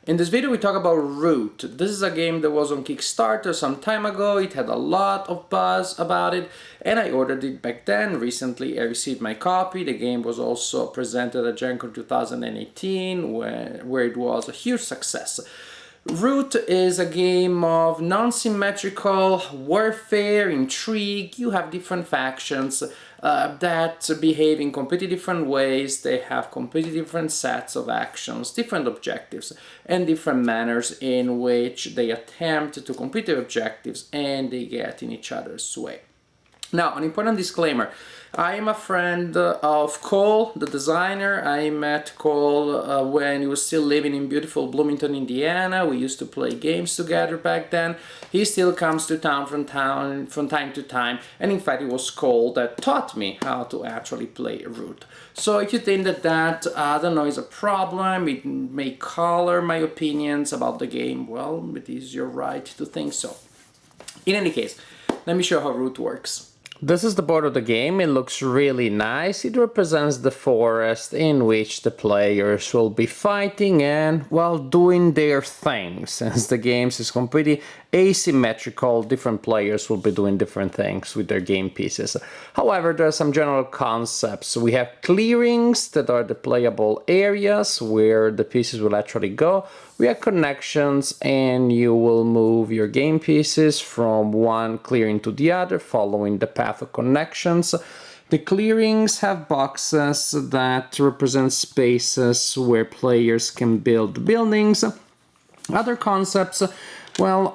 In this video we talk about Root. This is a game that was on Kickstarter some time ago. It had a lot of buzz about it and I ordered it back then. Recently I received my copy. The game was also presented at Gen Con 2018 where it was a huge success. Root is a game of non-symmetrical warfare, intrigue. You have different factions that behave in completely different ways. They have completely different sets of actions, different objectives, and different manners in which they attempt to complete their objectives and they get in each other's way. Now, an important disclaimer. I am a friend of Cole, the designer. I met Cole when he was still living in beautiful Bloomington, Indiana. We used to play games together back then. He still comes to town from time to time. And in fact, it was Cole that taught me how to actually play Root. So if you think that I don't know, is a problem, it may color my opinions about the game, well, it is your right to think so. In any case, let me show how Root works. This is the board of the game. It looks really nice. It represents the forest in which the players will be fighting and, well, doing their thing. Since the game is completely asymmetrical, different players will be doing different things with their game pieces. However, there are some general concepts. We have clearings that are the playable areas where the pieces will actually go. We have connections and you will move your game pieces from one clearing to the other following the path of connections. The clearings have boxes that represent spaces where players can build buildings. Other concepts, well,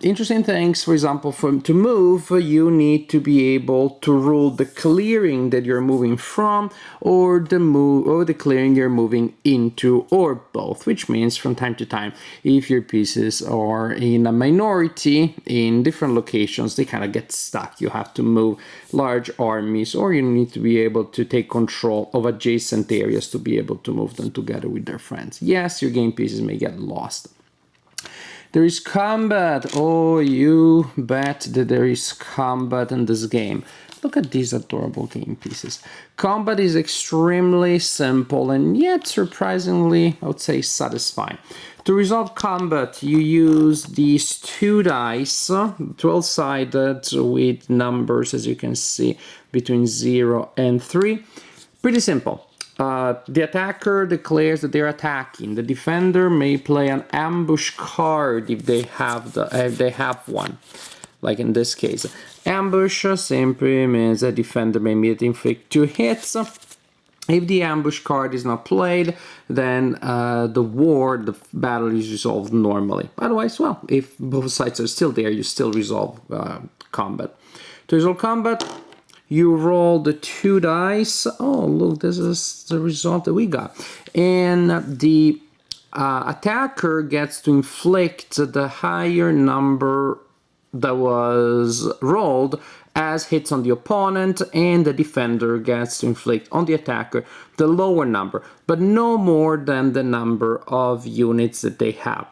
interesting things, for example, to move, you need to be able to rule the clearing that you're moving from or the clearing you're moving into, or both, which means from time to time, if your pieces are in a minority in different locations, they kind of get stuck. You have to move large armies, or you need to be able to take control of adjacent areas to be able to move them together with their friends. Yes, your game pieces may get lost. There is combat. Oh, you bet that there is combat in this game. Look at these adorable game pieces. Combat is extremely simple and yet surprisingly, I would say, satisfying. To resolve combat, you use these two dice, 12-sided with numbers, as you can see, between 0 and 3. Pretty simple. The attacker declares that they're attacking. The defender may play an ambush card if they have one, like in this case. Ambush simply means a defender may immediately inflict 2 hits. If the ambush card is not played, then the battle is resolved normally. Otherwise, well, if both sides are still there, you still resolve combat. To resolve combat, you roll the 2 dice. Oh, look, this is the result that we got. And the attacker gets to inflict the higher number that was rolled as hits on the opponent, and the defender gets to inflict on the attacker the lower number, but no more than the number of units that they have.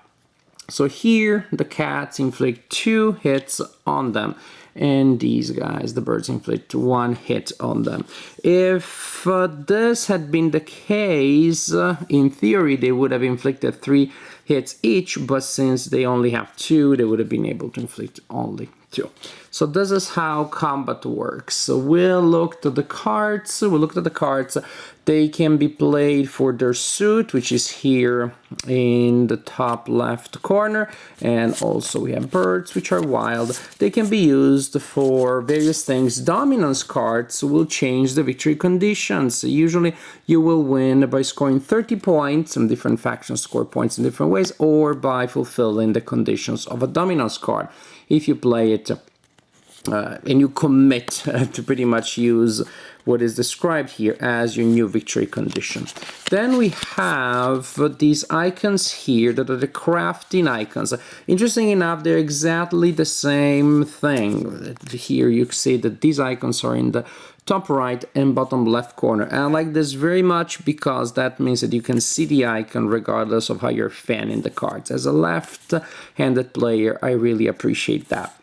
So here, the cats inflict 2 hits on them. And these guys, the birds, inflict 1 hit on them. If this had been the case, in theory, they would have inflicted 3 hits each, but since they only have 2, they would have been able to inflict only 2. So this is how combat works. So we'll look at the cards. They can be played for their suit, which is here in the top left corner. And also we have birds, which are wild. They can be used for various things. Dominance cards will change the victory conditions. Usually you will win by scoring 30 points, and different factions score points in different ways, or by fulfilling the conditions of a dominance card. If you play it and you commit to pretty much use what is described here as your new victory condition. Then we have these icons here that are the crafting icons. Interesting enough, they're exactly the same thing. Here you see that these icons are in the top right and bottom left corner. And I like this very much because that means that you can see the icon regardless of how you're fanning the cards. As a left-handed player, I really appreciate that.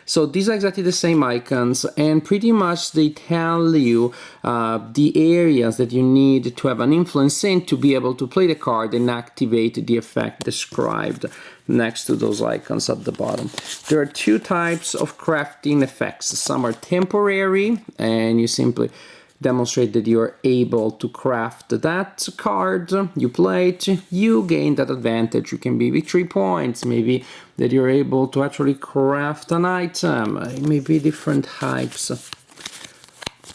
So these are exactly the same icons, and pretty much they tell you the areas that you need to have an influence in to be able to play the card and activate the effect described next to those icons at the bottom. There are two types of crafting effects. Some are temporary, and you simply demonstrate that you're able to craft that card, you play it, you gain that advantage. You can be victory points, maybe that you're able to actually craft an item, maybe different types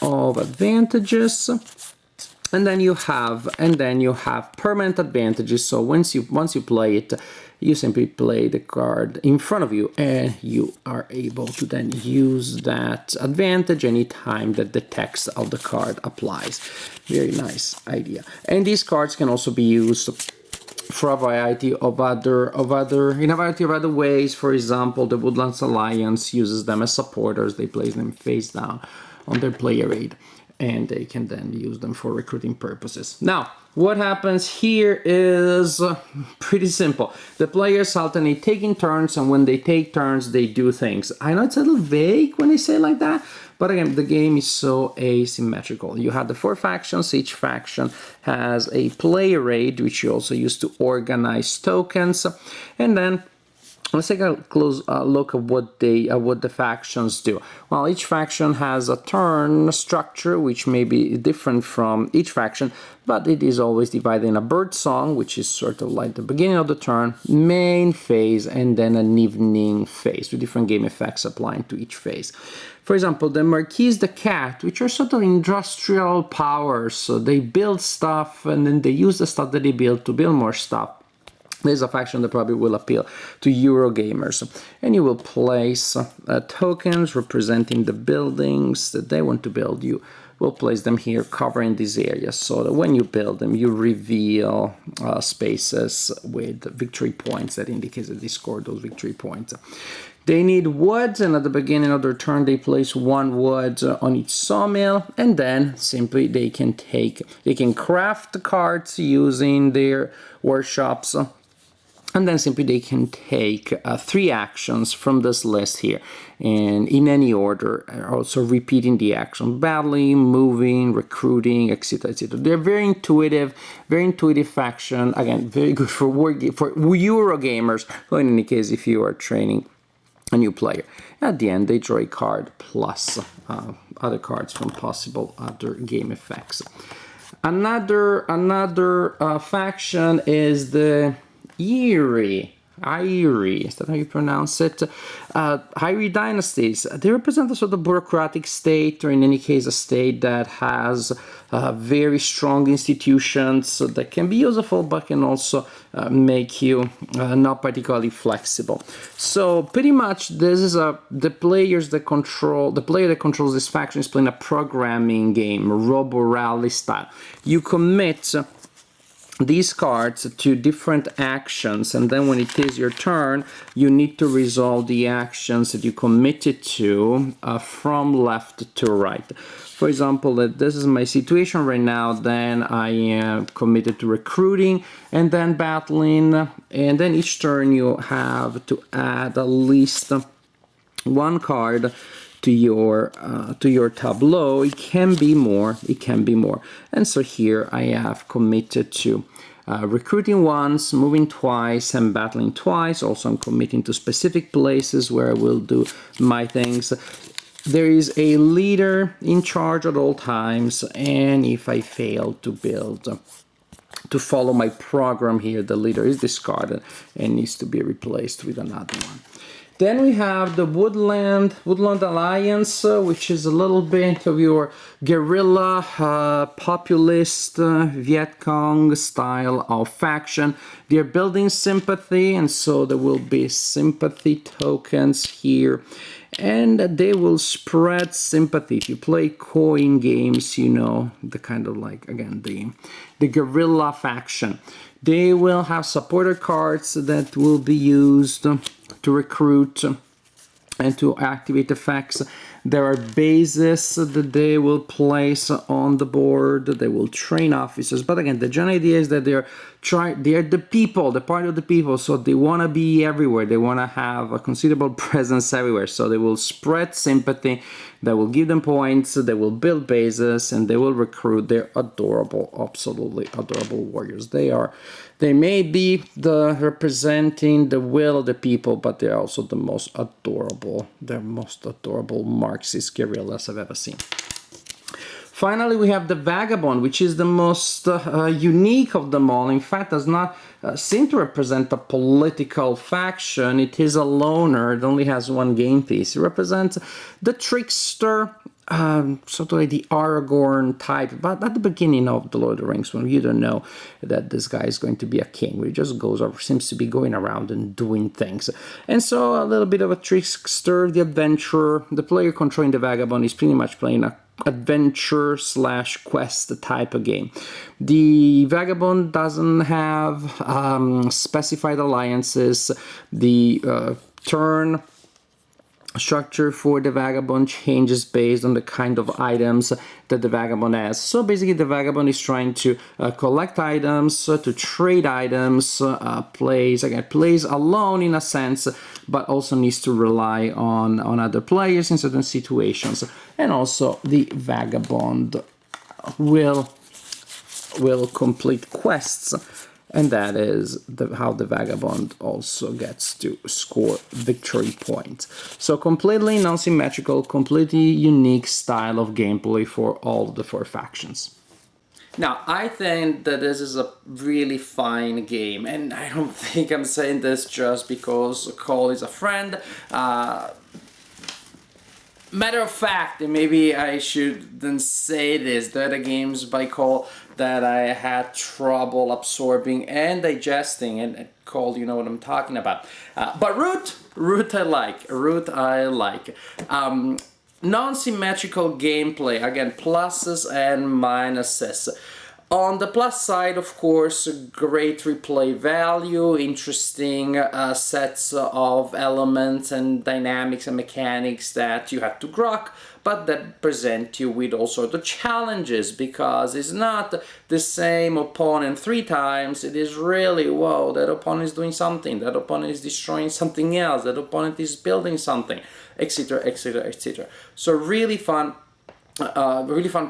of advantages. And then you have permanent advantages. So once you play it, you simply play the card in front of you, and you are able to then use that advantage anytime that the text of the card applies. Very nice idea. And these cards can also be used for a variety of other ways. For example, the Woodlands Alliance uses them as supporters. They place them face down on their player aid, and they can then use them for recruiting purposes. Now, what happens here is pretty simple. The players alternate taking turns, and when they take turns, they do things. I know it's a little vague when I say it like that, but again, the game is so asymmetrical. You have the 4 factions. Each faction has a player aid, which you also use to organize tokens, and then let's take a close look at what the factions do. Well, each faction has a turn structure, which may be different from each faction, but it is always divided in a bird song, which is sort of like the beginning of the turn, main phase, and then an evening phase, with different game effects applying to each phase. For example, the Marquise the Cat, which are sort of industrial powers, so they build stuff, and then they use the stuff that they build to build more stuff. There's a faction that probably will appeal to Eurogamers, and you will place tokens representing the buildings that they want to build. You will place them here, covering these areas, so that when you build them, you reveal spaces with victory points that indicate that they scored those victory points. They need wood, and at the beginning of their turn, they place 1 wood on each sawmill, and then simply they can craft the cards using their workshops. And then simply they can take 3 actions from this list here, and in any order, also repeating the action: battling, moving, recruiting, etc., etc. They're very intuitive faction. Again, very good for Eurogamers, or in any case, if you are training a new player. At the end, they draw a card plus other cards from possible other game effects. Another faction is the Erie, is that how you pronounce it? Erie dynasties. They represent a sort of bureaucratic state, or in any case, a state that has very strong institutions that can be useful, but can also make you not particularly flexible. So pretty much, this is the player that controls this faction is playing a programming game, Robo Rally style. You commit these cards to different actions, and then when it is your turn, you need to resolve the actions that you committed to from left to right. For example, that this is my situation right now, then I am committed to recruiting and then battling, and then each turn you have to add at least 1 card to your tableau. It can be more. And so here I have committed to recruiting once, moving twice, and battling twice. Also, I'm committing to specific places where I will do my things. There is a leader in charge at all times, and if I fail to follow my program here, the leader is discarded and needs to be replaced with another one. Then we have the Woodland Alliance, which is a little bit of your guerrilla, populist, Viet Cong style of faction. They're building sympathy, and so there will be sympathy tokens here. And they will spread sympathy. If you play coin games, you know, the kind of like, again, the guerrilla faction. They will have supporter cards that will be used to recruit and to activate effects. There are bases that they will place on the board. They will train officers. But again, the general idea is that they're they're the people, the part of the people, so they want to be everywhere. They want to have a considerable presence everywhere. So they will spread sympathy, they will give them points, they will build bases, and they will recruit their adorable, absolutely adorable warriors. They may be representing the will of the people, but they're also the most adorable Marxist guerrillas I've ever seen. Finally, we have the Vagabond, which is the most unique of them all. In fact, does not seem to represent a political faction. It is a loner. It only has one game piece. It represents the trickster, sort of like the Aragorn type, but at the beginning of the Lord of the Rings, when you don't know that this guy is going to be a king, he just seems to be going around and doing things. And so a little bit of a trickster, the adventurer. The player controlling the Vagabond is pretty much playing a adventure / quest type of game. The Vagabond doesn't have specified alliances. The turn structure for the Vagabond changes based on the kind of items that the Vagabond has. So basically the Vagabond is trying to collect items, to trade items, plays alone in a sense, but also needs to rely on other players in certain situations. And also the Vagabond will complete quests, and that is how the Vagabond also gets to score victory points. So completely non-symmetrical, completely unique style of gameplay for all the 4 factions. Now, I think that this is a really fine game, and I don't think I'm saying this just because Cole is a friend. Matter of fact, and maybe I shouldn't say this, there are the games by Cole that I had trouble absorbing and digesting, and Cole, you know what I'm talking about. But Root I like. Non-symmetrical gameplay, again, pluses and minuses. On the plus side, of course, great replay value, interesting sets of elements and dynamics and mechanics that you have to grok, but that present you with all sorts of challenges, because it's not the same opponent 3 times. It is really, whoa, that opponent is doing something, that opponent is destroying something else, that opponent is building something, etc., etc., etc. So really fun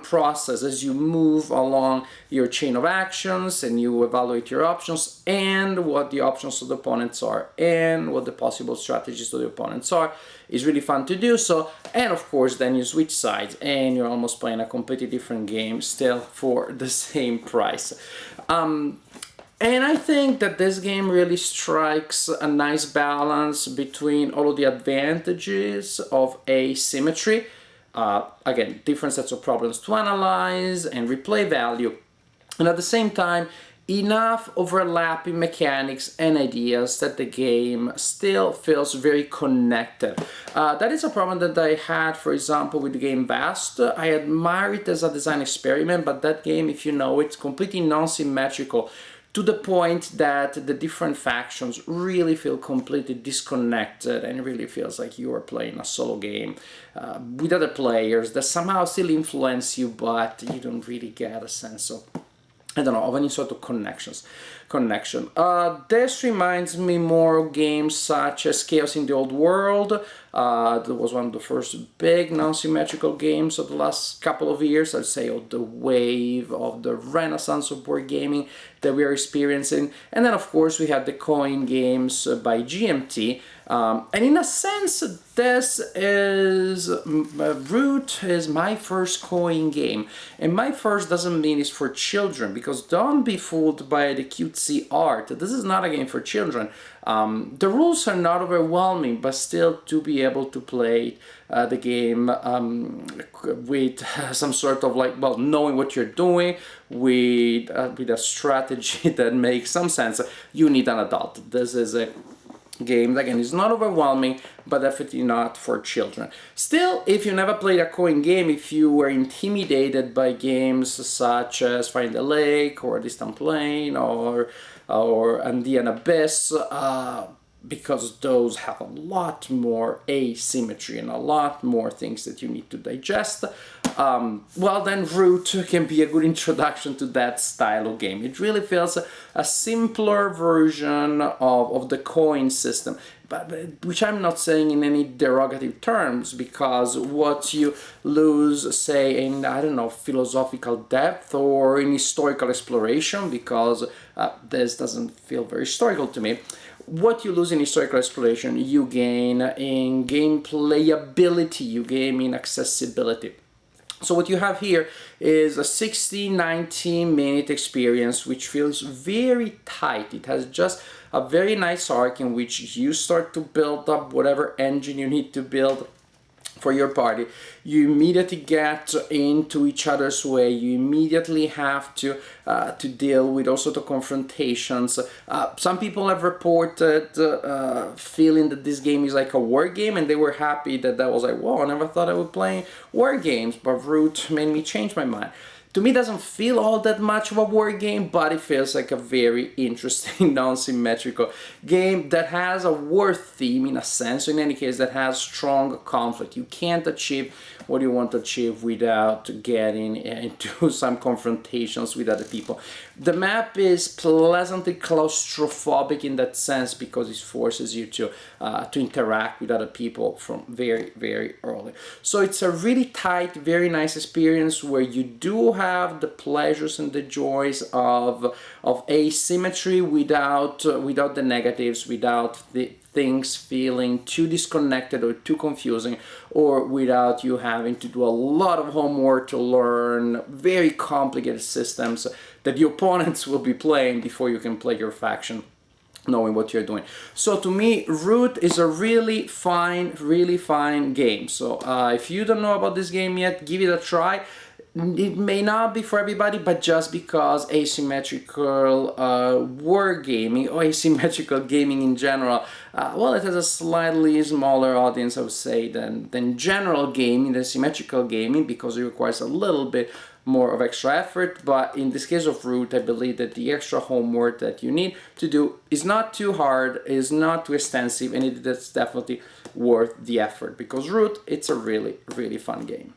process as you move along your chain of actions and you evaluate your options and what the options of the opponents are and what the possible strategies of the opponents are. Is really fun to do so, and of course then you switch sides and you're almost playing a completely different game still for the same price. And I think that this game really strikes a nice balance between all of the advantages of asymmetry, again, different sets of problems to analyze and replay value, and at the same time enough overlapping mechanics and ideas that the game still feels very connected. That is a problem that I had, for example, with the game Vast. I admire it as a design experiment, but that game, if you know, it's completely non-symmetrical, to the point that the different factions really feel completely disconnected, and it really feels like you are playing a solo game with other players that somehow still influence you, but you don't really get a sense of, I don't know, of any sort of connection. This reminds me more of games such as Chaos in the Old World. That was one of the first big non-symmetrical games of the last couple of years, I'd say, of the wave of the renaissance of board gaming that we are experiencing. And then, of course, we have the coin games by GMT. And in a sense, this is, Root is my first coin game. And my first doesn't mean it's for children, because don't be fooled by the cutesy art. This is not a game for children. The rules are not overwhelming, but still to be able to play the game with some sort of knowing what you're doing, with a strategy that makes some sense, you need an adult. This is a game that, again, is not overwhelming, but definitely not for children. Still, if you never played a coin game, if you were intimidated by games such as Fire in the Lake or Distant Plain or and the Abyss, because those have a lot more asymmetry and a lot more things that you need to digest, well, then Root can be a good introduction to that style of game. It really feels a simpler version of the coin system, but which I'm not saying in any derogative terms, because what you lose, say, in, I don't know, philosophical depth or in historical exploration, because this doesn't feel very historical to me. What you lose in historical exploration, you gain in game playability, you gain in accessibility. So what you have here is a 60-90 minute experience which feels very tight. It has just a very nice arc in which you start to build up whatever engine you need to build for your party. You immediately get into each other's way. You immediately have to deal with all sorts of confrontations. Some people have reported feeling that this game is like a war game, and they were happy that was like, whoa, I never thought I would play war games, but Root made me change my mind. To me, it doesn't feel all that much of a war game, but it feels like a very interesting non-symmetrical game that has a war theme in a sense. So in any case, that has strong conflict. You can't achieve what you want to achieve without getting into some confrontations with other people. The map is pleasantly claustrophobic in that sense because it forces you to interact with other people from very, very early. So it's a really tight, very nice experience where you do have the pleasures and the joys of asymmetry without the negatives, without the things feeling too disconnected or too confusing, or without you having to do a lot of homework to learn very complicated systems that the opponents will be playing before you can play your faction, knowing what you're doing. So to me, Root is a really fine game. So if you don't know about this game yet, give it a try. It may not be for everybody, but just because asymmetrical wargaming or asymmetrical gaming in general, well, it has a slightly smaller audience, I would say, than general gaming, than symmetrical gaming, because it requires a little bit more of extra effort. But in this case of Root, I believe that the extra homework that you need to do is not too hard, is not too extensive, and it's definitely worth the effort, because Root, it's a really fun game.